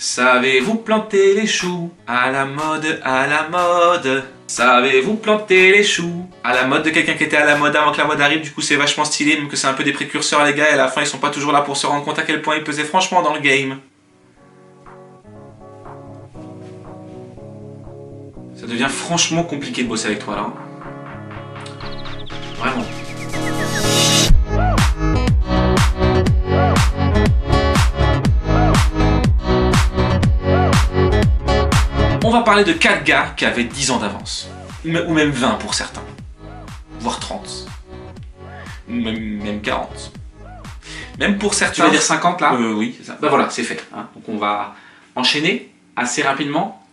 Savez-vous planter les choux? À la mode, à la mode. Savez-vous planter les choux? À la mode de quelqu'un qui était à la mode avant que la mode arrive, du coup c'est vachement stylé, même que c'est un peu des précurseurs les gars, et à la fin ils sont pas toujours là pour se rendre compte à quel point ils pesaient franchement dans le game. Ça devient franchement compliqué de bosser avec toi là. Vraiment. On va parler de 4 gars qui avaient 10 ans d'avance. Ou même 20 pour certains. Voire 30. Ou même 40. Même pour certains... Tu vas dire 50 là? Oui, c'est ça. Bah voilà, c'est fait. Hein. Donc on va enchaîner assez rapidement.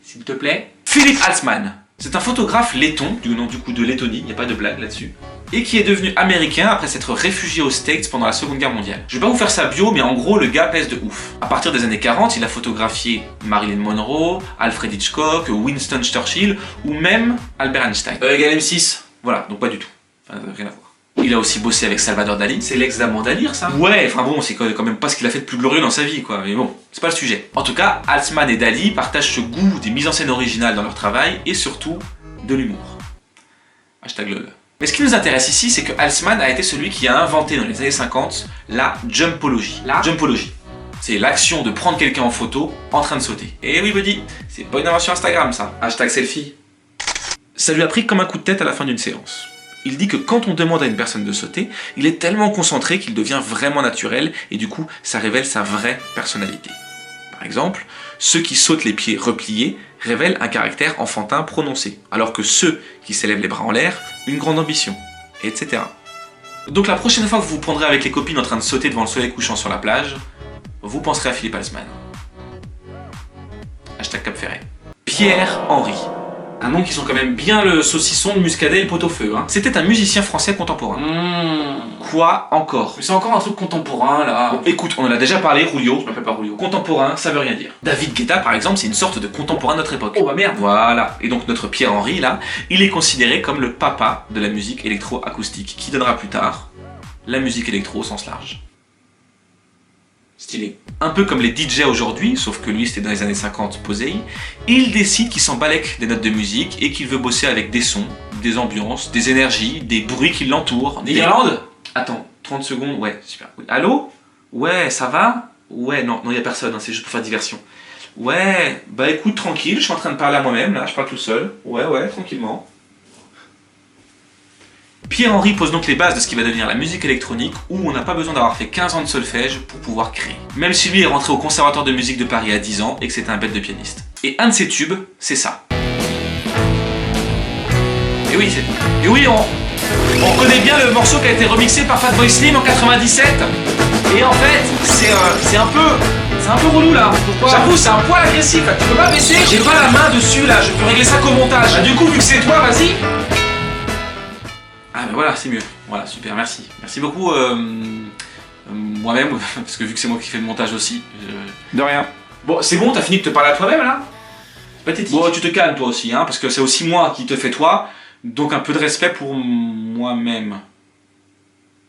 S'il te plaît. Philipp Halsmann. C'est un photographe letton, du nom du coup de Lettonie, il n'y a pas de blague là-dessus. Et qui est devenu américain après s'être réfugié aux States pendant la Seconde Guerre mondiale. Je vais pas vous faire sa bio, mais en gros, le gars pèse de ouf. À partir des années 40, il a photographié Marilyn Monroe, Alfred Hitchcock, Winston Churchill, ou même Albert Einstein. Égal M6. Voilà, donc pas du tout. Enfin, rien à voir. Il a aussi bossé avec Salvador Dali. C'est l'ex d'Amanda Lear, ça? Ouais, enfin bon, c'est quand même pas ce qu'il a fait de plus glorieux dans sa vie, quoi. Mais bon, c'est pas le sujet. En tout cas, Halsmann et Dali partagent ce goût des mises en scène originales dans leur travail, et surtout, de l'humour. Hashtag lol. Mais ce qui nous intéresse ici, c'est que Halsmann a été celui qui a inventé dans les années 50 la jumpologie. La jumpologie. C'est l'action de prendre quelqu'un en photo en train de sauter. Et oui, buddy, c'est pas une invention Instagram, ça. Hashtag selfie. Ça lui a pris comme un coup de tête à la fin d'une séance. Il dit que quand on demande à une personne de sauter, il est tellement concentré qu'il devient vraiment naturel et du coup, ça révèle sa vraie personnalité. Par exemple, ceux qui sautent les pieds repliés révèlent un caractère enfantin prononcé, alors que ceux qui s'élèvent les bras en l'air, une grande ambition, etc. Donc la prochaine fois que vous vous prendrez avec les copines en train de sauter devant le soleil couchant sur la plage, vous penserez à Philipp Halsmann. Hashtag Cap Ferret. Pierre-Henry. Un nom qui sont quand même bien le saucisson, le muscadet et le pot-au-feu, hein. C'était un musicien français contemporain. Quoi encore? Mais c'est encore un truc contemporain, là. Bon, écoute, on en a déjà parlé, Julio. Je m'appelle pas Julio. Contemporain, ça veut rien dire. David Guetta, par exemple, c'est une sorte de contemporain de notre époque. Oh bah merde. Voilà. Et donc notre Pierre-Henry, là, il est considéré comme le papa de la musique électro-acoustique, qui donnera plus tard la musique électro au sens large. Stylé. Un peu comme les DJ aujourd'hui, sauf que lui c'était dans les années 50 posé, il décide qu'il s'en balèque des notes de musique et qu'il veut bosser avec des sons, des ambiances, des énergies, des bruits qui l'entourent. Des Irlandes? Attends, 30 secondes, ouais, super. Oui. Allô? Ouais, ça va? Ouais, non, y a personne, hein, c'est juste pour faire diversion. Ouais, bah écoute, tranquille, je suis en train de parler à moi-même, là, je parle tout seul. Ouais, tranquillement. Pierre-Henry pose donc les bases de ce qui va devenir la musique électronique, où on n'a pas besoin d'avoir fait 15 ans de solfège pour pouvoir créer. Même si lui est rentré au Conservatoire de musique de Paris à 10 ans et que c'était un bête de pianiste. Et un de ses tubes, c'est ça. Et oui, on connaît bien le morceau qui a été remixé par Fatboy Slim en 97. Et en fait, c'est un peu relou là. Pourquoi? J'avoue, c'est un poil agressif là. Tu peux pas baisser? J'ai pas la main dessus là, je peux régler ça qu'au montage. Du coup, vu que c'est toi, vas-y. Ah ben voilà, c'est mieux. Voilà, super, merci. Merci beaucoup moi-même, parce que vu que c'est moi qui fais le montage aussi. De rien. Bon, c'est bon, t'as fini de te parler à toi-même là? C'est pathétique. Bon, tu te calmes toi aussi, hein, parce que c'est aussi moi qui te fais toi, donc un peu de respect pour moi-même.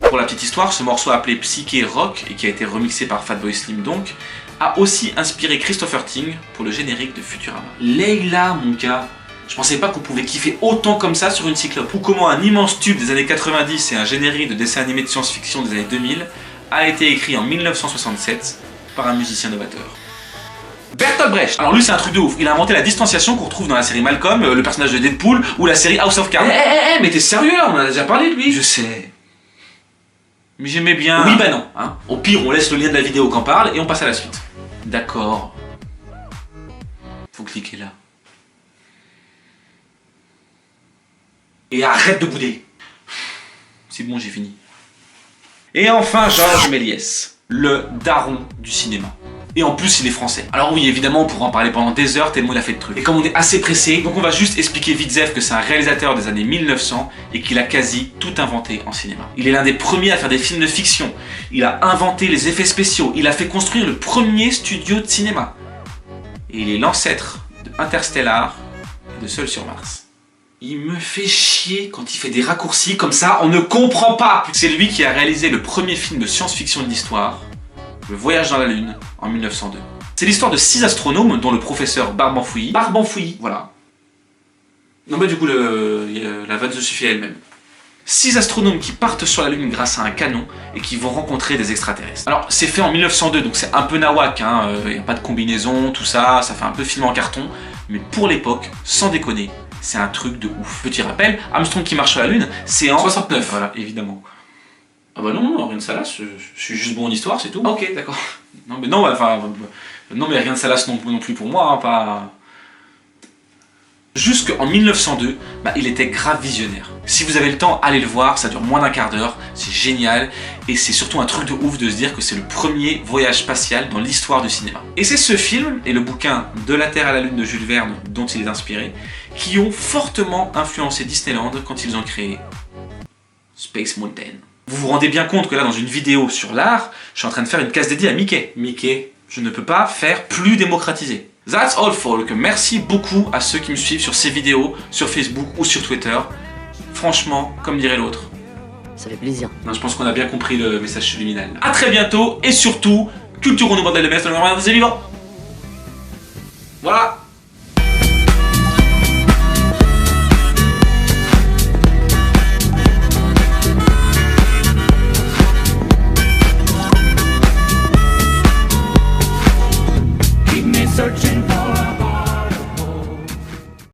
Pour la petite histoire, ce morceau appelé Psyché Rock, et qui a été remixé par Fatboy Slim donc, a aussi inspiré Christopher Ting pour le générique de Futurama. Leila, mon gars. Je pensais pas qu'on pouvait kiffer autant comme ça sur une cyclope. Ou comment un immense tube des années 90 et un générique de dessin animé de science-fiction des années 2000 a été écrit en 1967 par un musicien novateur. Bertolt Brecht. Alors lui c'est un truc de ouf, il a inventé la distanciation qu'on retrouve dans la série Malcolm, le personnage de Deadpool ou la série House of Cards. Mais t'es sérieux là? On en a déjà parlé de lui. Je sais. Mais j'aimais bien... Oui bah non, hein. Au pire on laisse le lien de la vidéo qu'en parle et on passe à la suite. D'accord. Faut cliquer là. Et arrête de bouder. C'est bon, j'ai fini. Et enfin, Georges Méliès, le daron du cinéma. Et en plus, il est français. Alors oui, évidemment, on pourra en parler pendant des heures tellement il a fait de trucs. Et comme on est assez pressé, donc on va juste expliquer vite zef que c'est un réalisateur des années 1900 et qu'il a quasi tout inventé en cinéma. Il est l'un des premiers à faire des films de fiction. Il a inventé les effets spéciaux. Il a fait construire le premier studio de cinéma. Et il est l'ancêtre de Interstellar et de Seul sur Mars. Il me fait chier quand il fait des raccourcis comme ça, on ne comprend pas. C'est lui qui a réalisé le premier film de science-fiction de l'histoire, Le Voyage dans la Lune, en 1902. C'est l'histoire de 6 astronomes, dont le professeur Barbanfouilly. Barbanfouilly, voilà. Non mais du coup, la vanne se suffit à elle-même. 6 astronomes qui partent sur la Lune grâce à un canon et qui vont rencontrer des extraterrestres. Alors, c'est fait en 1902, donc c'est un peu nawak, hein, y a pas de combinaison, tout ça, ça fait un peu film en carton, mais pour l'époque, sans déconner, c'est un truc de ouf. Petit rappel, Armstrong qui marche sur la Lune, c'est en 69. Voilà, évidemment. Ah bah non, rien de salace, je suis juste bon en histoire, c'est tout. Ah, ok, d'accord. Non mais non, enfin, non mais rien de salace non plus pour moi, hein, pas... Jusqu'en 1902, il était grave visionnaire. Si vous avez le temps, allez le voir, ça dure moins d'1 quart d'heure, c'est génial, et c'est surtout un truc de ouf de se dire que c'est le premier voyage spatial dans l'histoire du cinéma. Et c'est ce film, et le bouquin De la Terre à la Lune de Jules Verne, dont il est inspiré, qui ont fortement influencé Disneyland quand ils ont créé Space Mountain. Vous vous rendez bien compte que là, dans une vidéo sur l'art, je suis en train de faire une case dédiée à Mickey. Mickey, je ne peux pas faire plus démocratisé. That's all folk. Merci beaucoup à ceux qui me suivent sur ces vidéos, sur Facebook ou sur Twitter. Franchement, comme dirait l'autre. Ça fait plaisir. Non, je pense qu'on a bien compris le message subliminal. A très bientôt et surtout, culturons-nous bordel de merde, c'est vivant. Voilà.